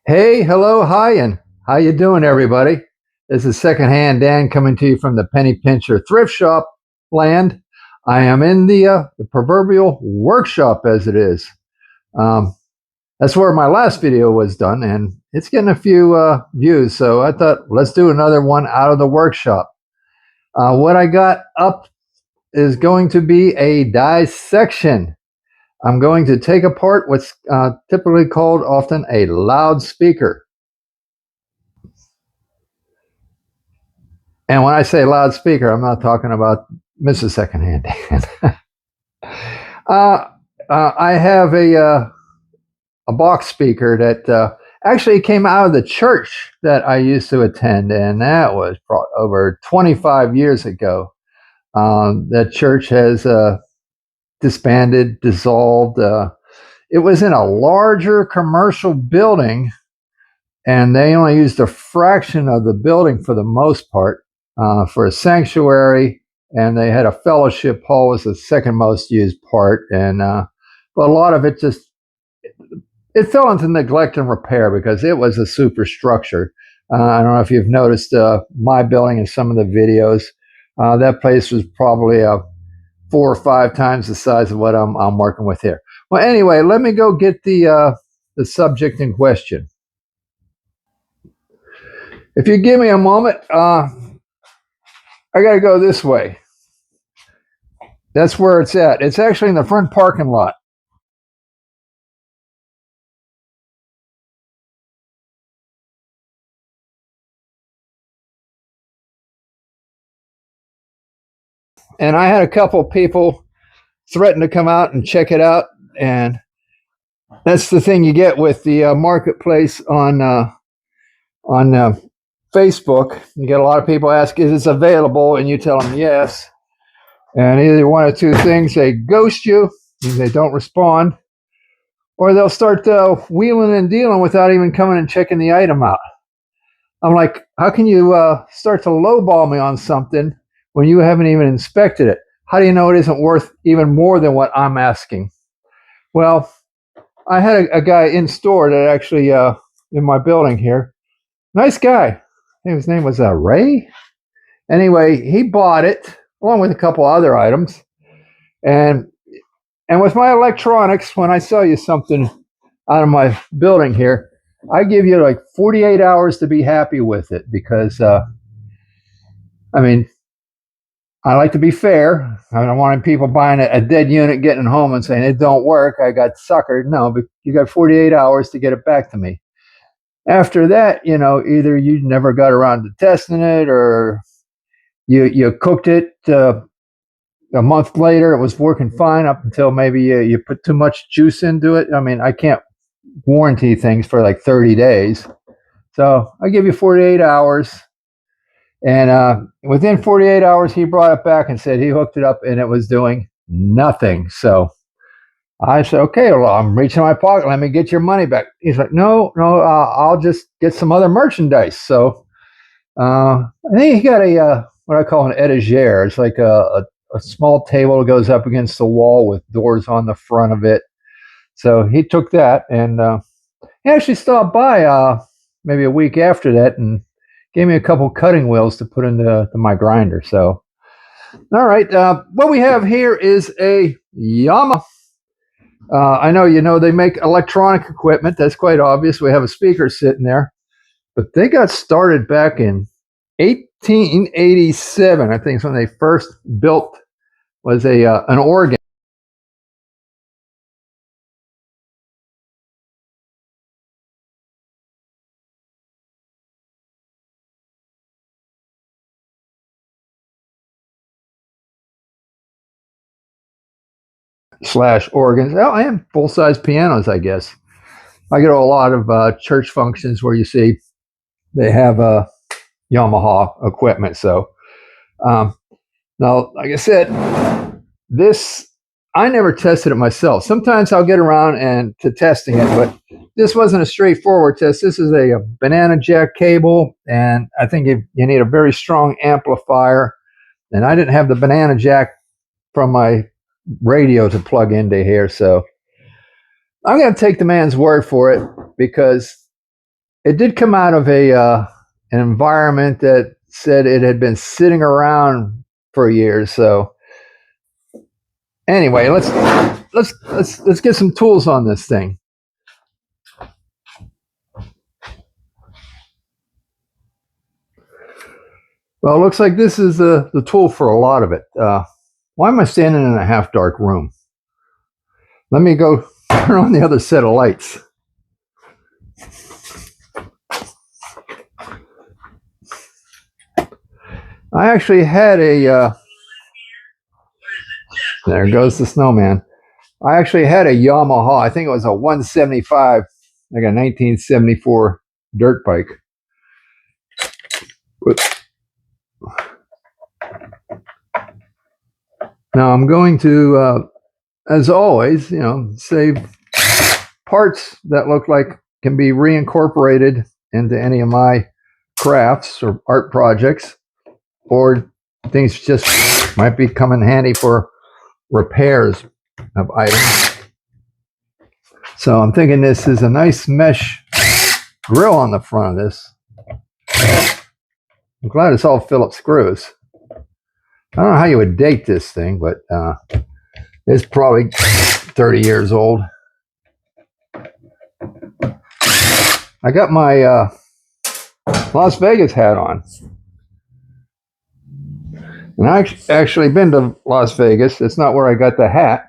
Hey, hello, hi, and how you doing, everybody? This is Secondhand Dan coming to you from the Penny Pincher Thrift Shop land. I am in the proverbial workshop, as it is. Um, that's where my last video was done, and it's getting a few views. So I thought, let's do another one out of the workshop. What I got up is going to be a dissection. I'm going to take apart what's typically called often a loudspeaker. And when I say loudspeaker, I'm not talking about Mrs. Secondhand Dan. I have a box speaker that actually came out of the church that I used to attend, and that was over 25 years ago. That church has disbanded, dissolved. It was in a larger commercial building, and they only used a fraction of the building for the most part for a sanctuary, and they had a fellowship hall was the second most used part, and but a lot of it just it fell into neglect and repair because it was a superstructure. I don't know if you've noticed my building in some of the videos. That place was probably 4 or 5 times the size of what I'm working with here. Well, anyway, let me go get the subject in question. If you give me a moment, I got to go this way. That's where it's at. It's actually in the front parking lot. And I had a couple people threaten to come out and check it out. And that's the thing you get with the marketplace on Facebook. You get a lot of people ask, "Is this available?" And you tell them yes. And either one or two things: they ghost you, and they don't respond, or they'll start wheeling and dealing without even coming and checking the item out. I'm like, how can you start to lowball me on something when you haven't even inspected it? How do you know it isn't worth even more than what I'm asking? Well, I had a guy in store that actually in my building here. Nice guy. I think his name was Ray. Anyway, he bought it along with a couple other items. And with my electronics, when I sell you something out of my building here, I give you like 48 hours to be happy with it because, I mean, I like to be fair. I don't want people buying a dead unit, getting home and saying it don't work. I got suckered. No, but you got 48 hours to get it back to me. After that, either you never got around to testing it, or you cooked it. A month later, it was working fine up until maybe you put too much juice into it. I mean, I can't warranty things for like 30 days. So I give you 48 hours. And within 48 hours, he brought it back and said he hooked it up and it was doing nothing. So I said, okay, well, I'm reaching my pocket. Let me get your money back. He's like, no, I'll just get some other merchandise. So I think he got a what I call an etagere. It's like a small table that goes up against the wall with doors on the front of it. So he took that, and he actually stopped by maybe a week after that and gave me a couple cutting wheels to put into my grinder. So, all right, what we have here is a Yamaha. I know they make electronic equipment. That's quite obvious. We have a speaker sitting there, but they got started back in 1887. I think is when they first built was an organ. Slash organs. Oh, and full size pianos, I guess. I go to a lot of church functions where you see they have Yamaha equipment. So now, like I said, this I never tested it myself. Sometimes I'll get around and to testing it, but this wasn't a straightforward test. This is a banana jack cable, and I think you need a very strong amplifier. And I didn't have the banana jack from my radio to plug into here, so I'm going to take the man's word for it because it did come out of an environment that said it had been sitting around for years. So anyway, let's get some tools on this thing. Well, it looks like this is the tool for a lot of it. Why am I standing in a half dark room? Let me go turn on the other set of lights. I actually had a, there goes the snowman. I actually had a Yamaha, I think it was a 175, like a 1974 dirt bike. Now I'm going to, as always, save parts that look like can be reincorporated into any of my crafts or art projects, or things just might be come in handy for repairs of items. So I'm thinking this is a nice mesh grill on the front of this. I'm glad it's all Phillips screws. I don't know how you would date this thing, but it's probably 30 years old. I got my Las Vegas hat on. And I actually been to Las Vegas. It's not where I got the hat.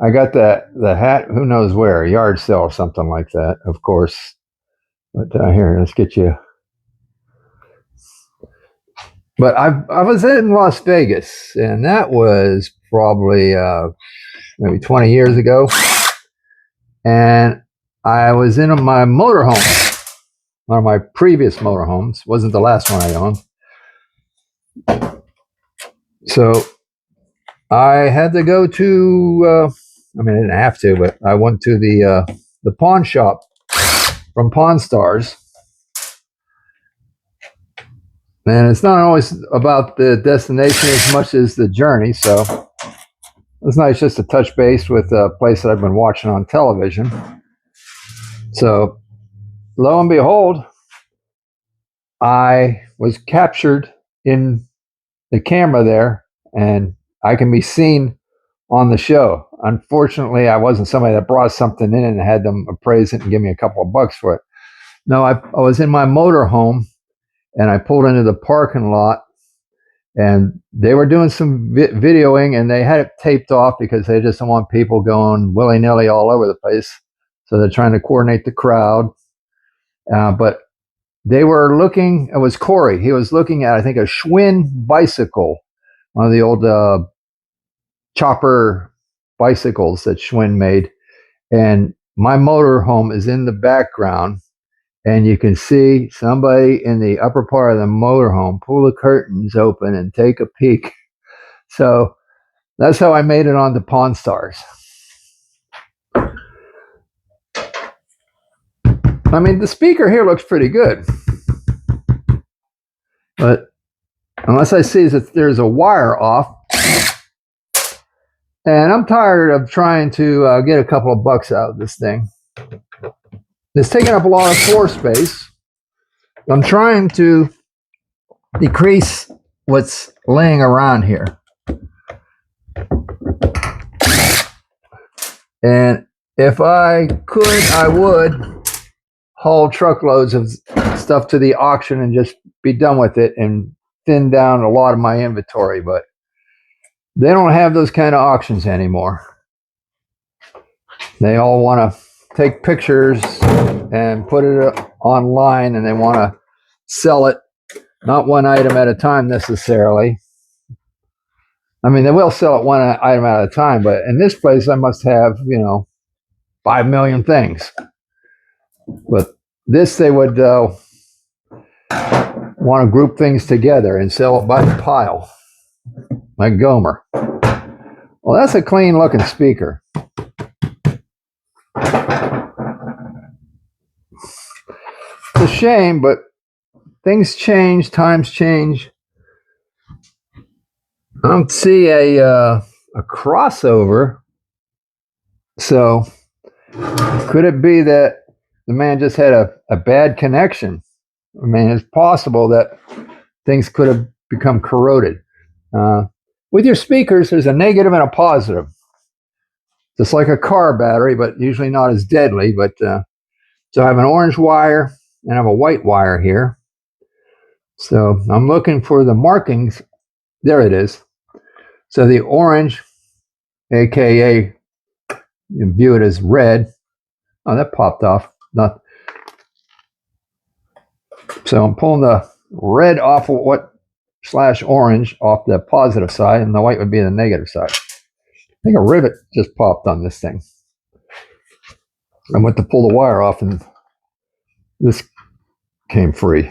I got the hat, who knows where, a yard sale or something like that, of course. But here, let's get you. But I was in Las Vegas, and that was probably maybe 20 years ago. And I was in my motorhome, one of my previous motorhomes. Wasn't the last one I owned. So I had to go to, I mean, I didn't have to, but I went to the pawn shop from Pawn Stars. And it's not always about the destination as much as the journey. So it's nice just to touch base with a place that I've been watching on television. So lo and behold, I was captured in the camera there, and I can be seen on the show. Unfortunately, I wasn't somebody that brought something in and had them appraise it and give me a couple of bucks for it. No, I was in my motorhome, and I pulled into the parking lot, and they were doing some videoing, and they had it taped off because they just don't want people going willy-nilly all over the place. So they're trying to coordinate the crowd. But they were looking, it was Corey. He was looking at, I think, a Schwinn bicycle, one of the old chopper bicycles that Schwinn made. And my motorhome is in the background. And you can see somebody in the upper part of the motorhome pull the curtains open and take a peek. So that's how I made it onto Pawn Stars. I mean, the speaker here looks pretty good. But unless I see that there's a wire off, and I'm tired of trying to get a couple of bucks out of this thing. It's taking up a lot of floor space. I'm trying to decrease what's laying around here. And if I could, I would haul truckloads of stuff to the auction and just be done with it and thin down a lot of my inventory. But they don't have those kind of auctions anymore. They all want to take pictures and put it online, and they want to sell it, not one item at a time necessarily. I mean, they will sell it one item at a time, but in this place, I must have, 5 million things. But this, they would want to group things together and sell it by the pile, like Gomer. Well, that's a clean looking speaker. It's a shame, but things change, times change. I don't see a crossover. So could it be that the man just had a bad connection. I mean, it's possible that things could have become corroded. With your speakers, there's a negative and a positive. Just like a car battery, but usually not as deadly. But so I have an orange wire and I have a white wire here. So I'm looking for the markings. There it is. So the orange, aka you view it as red. Oh, that popped off. Not. So I'm pulling the red off of what / orange off the positive side, and the white would be the negative side. I think a rivet just popped on this thing. I went to pull the wire off, and this came free.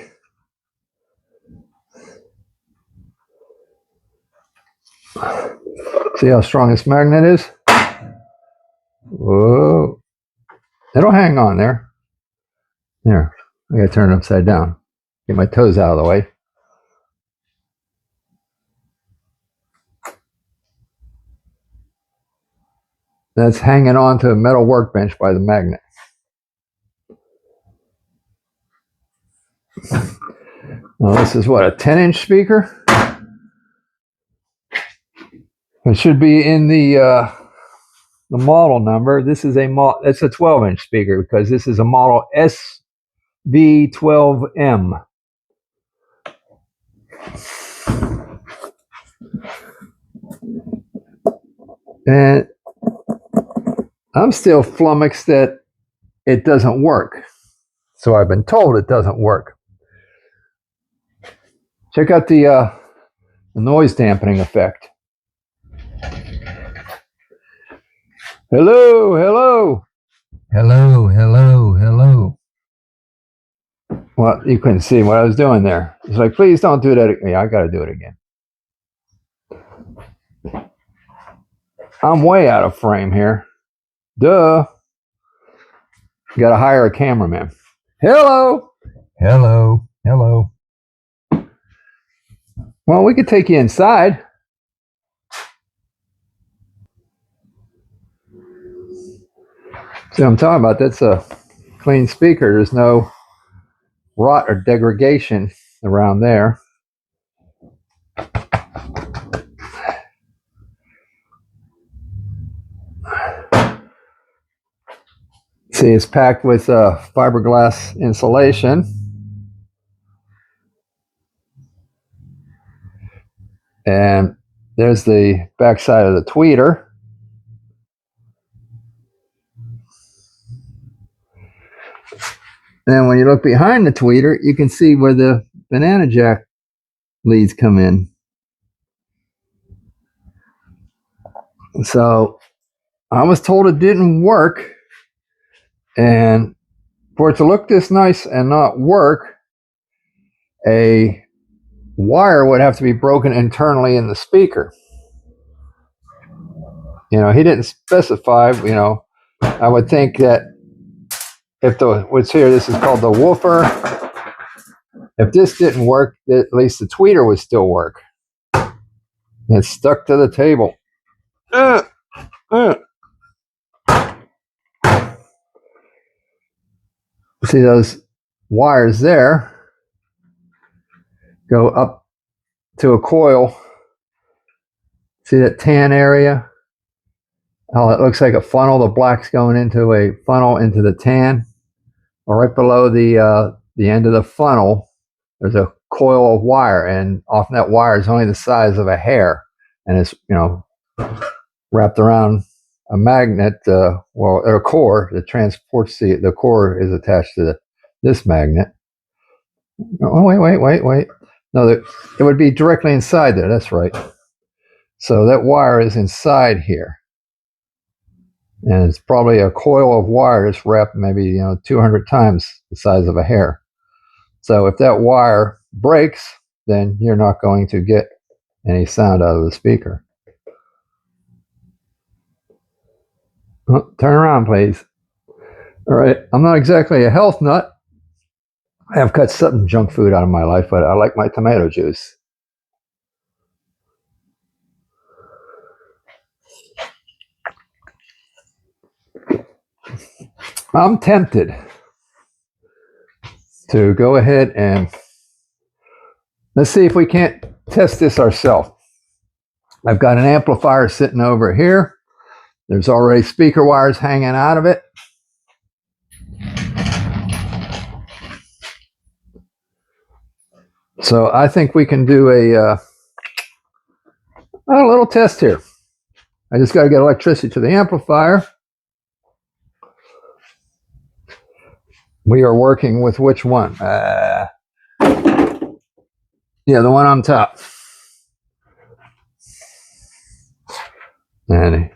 See how strong this magnet is? Whoa. It'll hang on there. There. I gotta turn it upside down. Get my toes out of the way. That's hanging on to a metal workbench by the magnet. Now this is what, a 10-inch speaker? It should be in the model number. This is it's a 12-inch speaker because this is a model SV12M. And I'm still flummoxed that it doesn't work. So I've been told it doesn't work. Check out the noise dampening effect. Hello, hello. Hello, hello, hello. Well, you couldn't see what I was doing there. It's like, please don't do that. Yeah, I got to do it again. I'm way out of frame here. Duh. Got to hire a cameraman. Hello. Hello. Hello. Well, we could take you inside. See what I'm talking about? That's a clean speaker. There's no rot or degradation around there. See, it's packed with fiberglass insulation. And there's the back side of the tweeter. And then when you look behind the tweeter, you can see where the banana jack leads come in. So I was told it didn't work. And for it to look this nice and not work, a wire would have to be broken internally in the speaker. You know, he didn't specify, you know, I would think that if what's here, this is called the woofer. If this didn't work, at least the tweeter would still work. It's stuck to the table. See those wires there go up to a coil. See that tan area? How it looks like a funnel. The black's going into a funnel into the tan. Well, right below the end of the funnel, there's a coil of wire, and often that wire is only the size of a hair, and it's, you know, wrapped around a magnet, or a core that transports the core is attached to this magnet. Oh, wait. No, it would be directly inside there. That's right. So that wire is inside here. And it's probably a coil of wires wrapped maybe, you know, 200 times the size of a hair. So if that wire breaks, then you're not going to get any sound out of the speaker. Oh, turn around, please. All right, I'm not exactly a health nut. I have cut some junk food out of my life, but I like my tomato juice. I'm tempted. to go ahead and let's see if we can't test this ourselves. I've got an amplifier sitting over here. There's already speaker wires hanging out of it. So I think we can do a little test here. I just got to get electricity to the amplifier. We are working with which one? Yeah, the one on top. And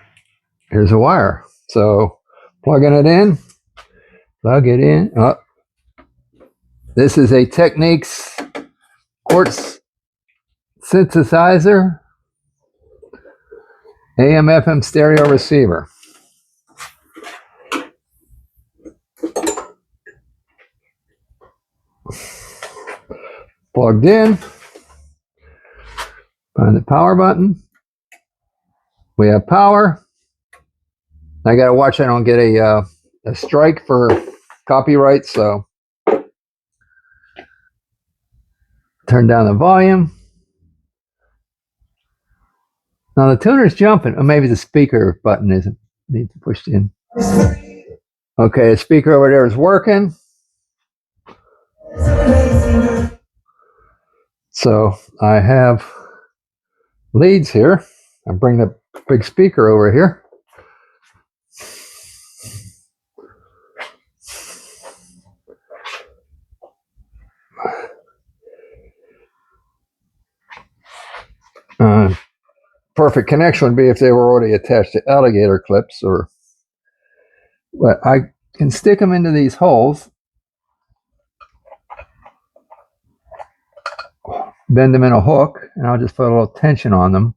here's a wire. So plugging it in. Plug it in. Oh. This is a Technics quartz synthesizer. AM FM stereo receiver. Plugged in. Find the power button. We have power. I gotta watch I don't get a strike for copyright, so turn down the volume. Now the tuner's jumping. Or maybe the speaker button isn't needs to push in. Okay, the speaker over there is working. So I have leads here. I'm bringing the big speaker over here. Perfect connection would be if they were already attached to alligator clips, but I can stick them into these holes, bend them in a hook, and I'll just put a little tension on them.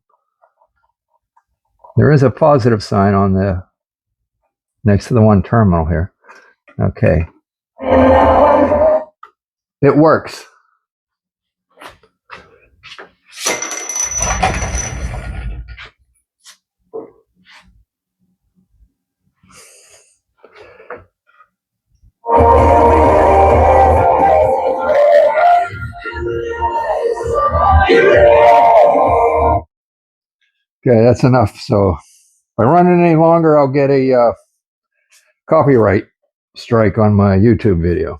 There is a positive sign on the next to the one terminal here. Okay. It works. Okay, that's enough. So if I run it any longer, I'll get a copyright strike on my YouTube video.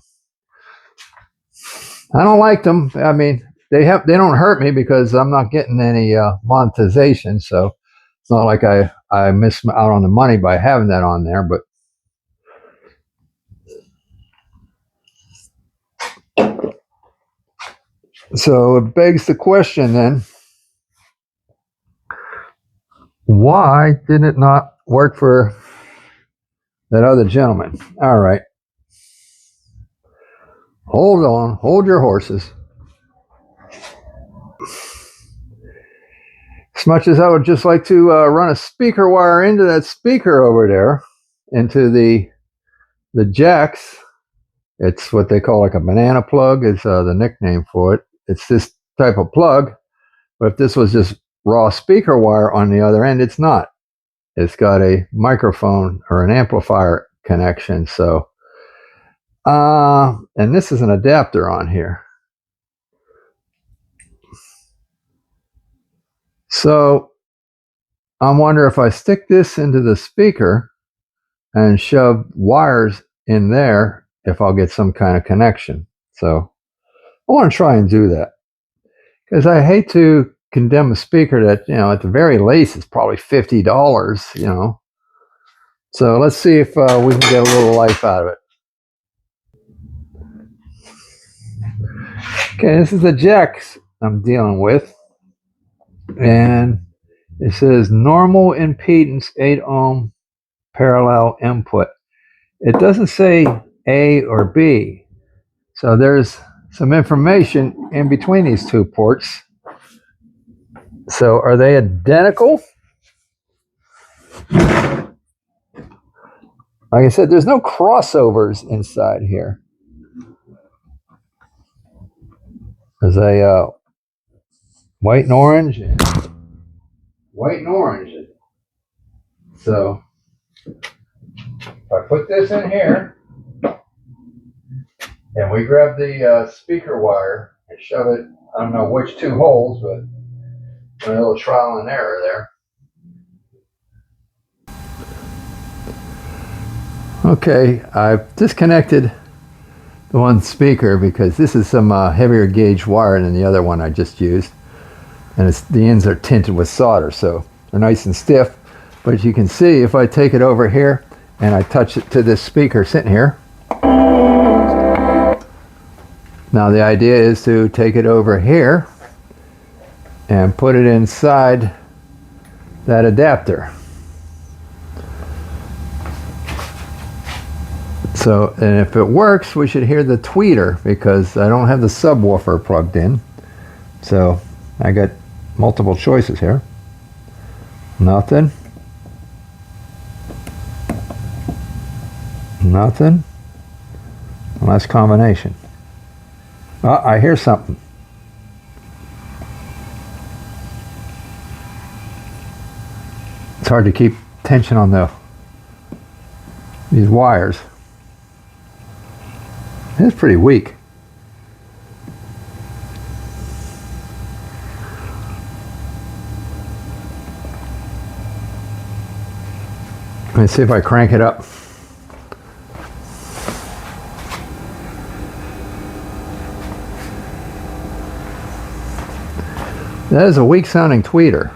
I don't like them. I mean, they don't hurt me because I'm not getting any monetization. So it's not like I miss out on the money by having that on there. But so it begs the question then, why did it not work for that other gentleman? All right. Hold on. Hold your horses. As much as I would just like to run a speaker wire into that speaker over there, into the jacks, it's what they call like a banana plug is the nickname for it. It's this type of plug, but if this was just raw speaker wire on the other end, it's not. It's got a microphone or an amplifier connection. So, and this is an adapter on here. So I wonder if I stick this into the speaker and shove wires in there, if I'll get some kind of connection. So I want to try and do that because I hate to condemn a speaker that, you know, at the very least is probably $50, you know. So let's see if we can get a little life out of it. Okay, this is the jacks I'm dealing with. And it says normal impedance 8 ohm parallel input. It doesn't say A or B. So there's some information in between these two ports. So are they identical? Like I said, there's no crossovers inside here. There's a white and orange, and white and orange. So if I put this in here, And we grab the speaker wire and shove it, I don't know which two holes, but a little trial and error there. Okay, I've disconnected the one speaker because this is some heavier gauge wire than the other one I just used. And the ends are tinted with solder, so they're nice and stiff. But as you can see, if I take it over here and I touch it to this speaker sitting here, now the idea is to take it over here and put it inside that adapter. So, and if it works, we should hear the tweeter because I don't have the subwoofer plugged in. So I got multiple choices here. Nothing. Nothing. Last combination. Oh, I hear something. It's hard to keep tension on these wires. It's pretty weak. Let's see if I crank it up. That is a weak sounding tweeter.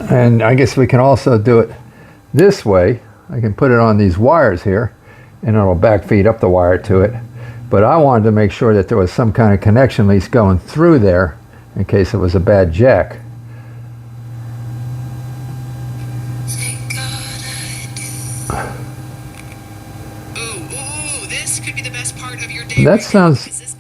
And I guess we can also do it this way. I can put it on these wires here and it'll backfeed up the wire to it. But I wanted to make sure that there was some kind of connection at least going through there in case it was a bad jack. This could be the best part of your day. That sounds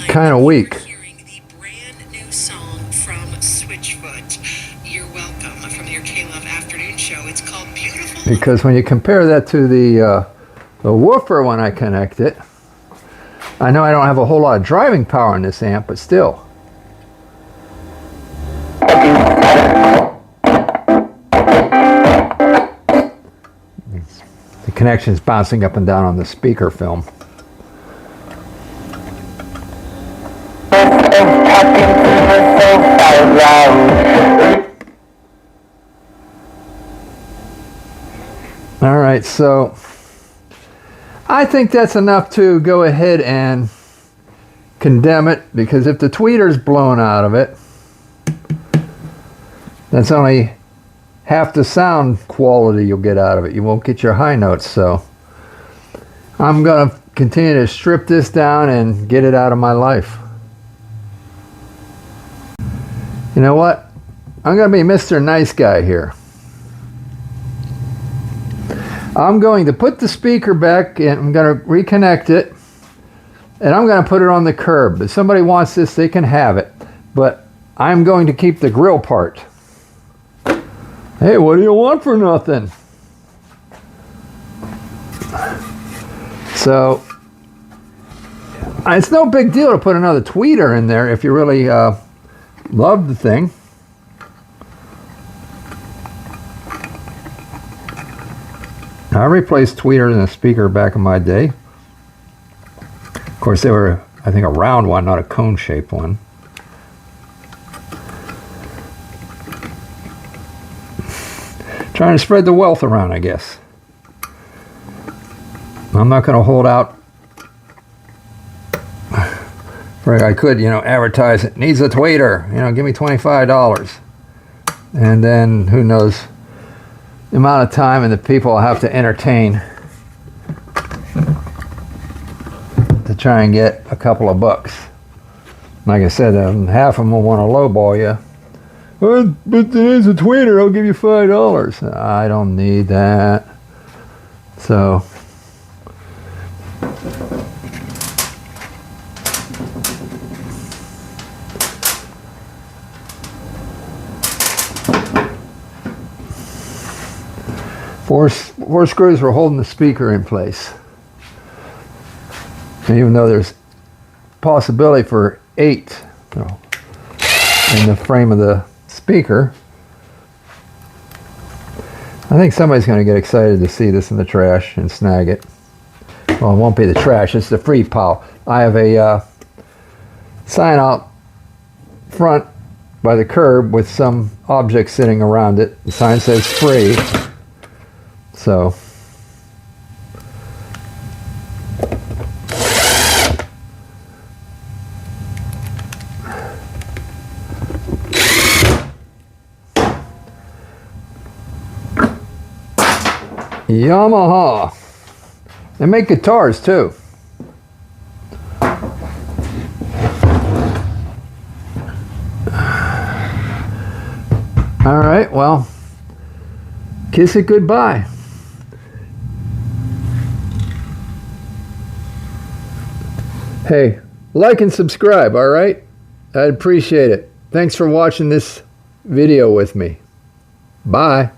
kind of weak. Hearing the brand new song from Switchfoot. You're welcome from your K-Love afternoon show. It's called Beautiful. Because when you compare that to the woofer when I connect it, I know I don't have a whole lot of driving power in this amp, but still. The connection is bouncing up and down on the speaker film. All right, so I think that's enough to go ahead and condemn it, because if the tweeter's blown out of it, that's only half the sound quality you'll get out of it. You won't get your high notes, so I'm going to continue to strip this down and get it out of my life. You know what? I'm going to be Mr. Nice Guy here. I'm going to put the speaker back and I'm going to reconnect it, and I'm going to put it on the curb. If somebody wants this, they can have it, but I'm going to keep the grill part. Hey, what do you want for nothing? So it's no big deal to put another tweeter in there if you really love the thing. I replaced tweeters in a speaker back in my day. Of course, they were, I think, a round one, not a cone-shaped one. Trying to spread the wealth around, I guess. I'm not going to hold out. I could, advertise it. Needs a tweeter. Give me $25. And then, who knows, the amount of time and the people I'll have to entertain to try and get a couple of bucks. Like I said, half of them will want to lowball you. But there's a tweeter, I'll give you $5. I don't need that. So four screws were holding the speaker in place. And even though there's possibility for 8 so, in the frame of the speaker. I think somebody's going to get excited to see this in the trash and snag it. Well, it won't be the trash, it's the free pile. I have a sign out front by the curb with some object sitting around it. The sign says free. So Yamaha. They make guitars too. All right, well, kiss it goodbye. Hey, like and subscribe, all right? I'd appreciate it. Thanks for watching this video with me. Bye.